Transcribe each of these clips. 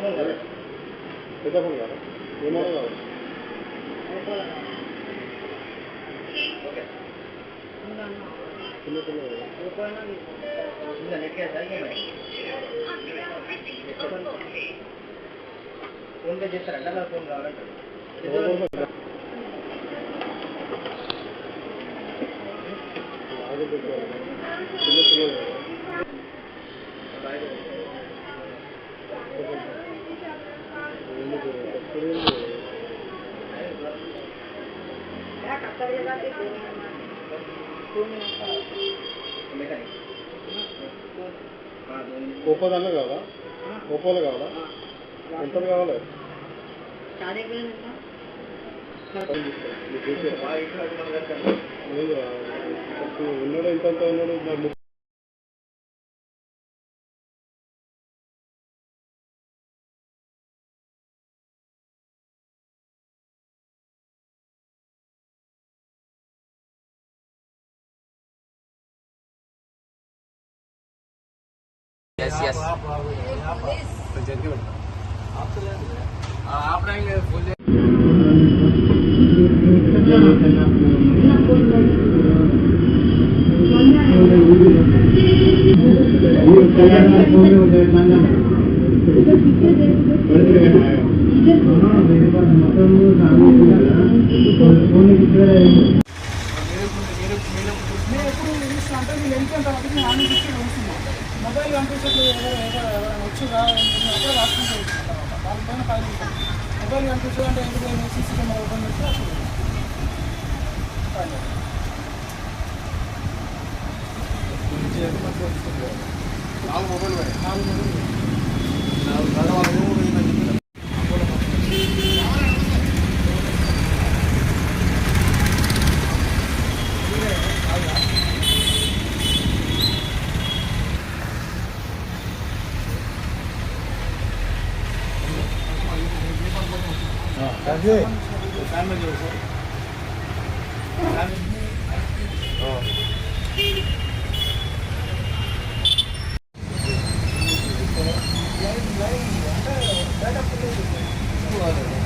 Phone కాదు ఏమో కాదు ఫోన్ పే చేస్తారంట నా ఫోన్ కావాలంటారు ఓపో దాంట్లో కావాలా ఓపోలో కావాలా ఎంత కావాలి ఉన్నాడు ఎంత ఉన్నాడు Yes. आप रहेंगे फुल మొబైల్ కనిపించట్లు వచ్చి అక్కడ రాసుకుంటూ దానిపైన ఫైల్ ఉంటుంది మొబైల్ కనిపించాలంటే ఎందుకు సీసీ కెమెరా ఓపెన్ చేసి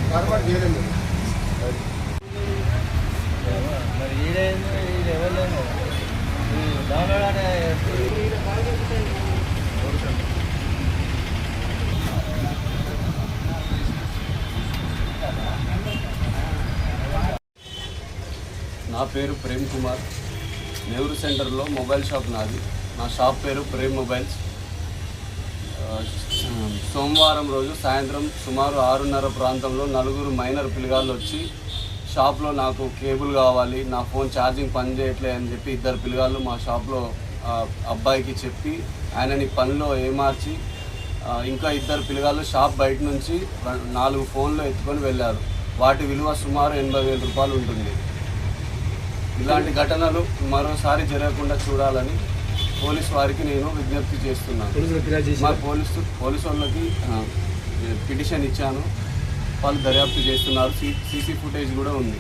అప్పుడు మరి ఈడేంది ఎవరు డౌన్లోడ్ అనే నా పేరు ప్రేమ్ కుమార్. నెహ్రూ సెంటర్లో మొబైల్ షాప్ నాది. నా షాప్ పేరు ప్రేమ్ మొబైల్స్. సోమవారం రోజు సాయంత్రం సుమారు 6:30 ప్రాంతంలో 4 మైనర్ పిల్లగాళ్ళు వచ్చి షాప్లో నాకు కేబుల్ కావాలి, నా ఫోన్ ఛార్జింగ్ పని చేయట్లే అని చెప్పి 2 పిల్లగాళ్ళు మా షాప్లో అబ్బాయికి చెప్పి ఆయనని పనిలో ఏమార్చి ఇంకా 2 పిల్లగాళ్ళు షాప్ బయట నుంచి 4 ఫోన్లు ఎత్తుకొని వెళ్ళారు. వాటి విలువ సుమారు 80,000 రూపాయలు ఉంటుంది. ఇలాంటి ఘటనలు మరోసారి జరగకుండా చూడాలని పోలీసు వారికి నేను విజ్ఞప్తి చేస్తున్నాను. మా పోలీసు వాళ్ళకి పిటిషన్ ఇచ్చాను. వాళ్ళు దర్యాప్తు చేస్తున్నారు. సీసీ ఫుటేజ్ కూడా ఉంది.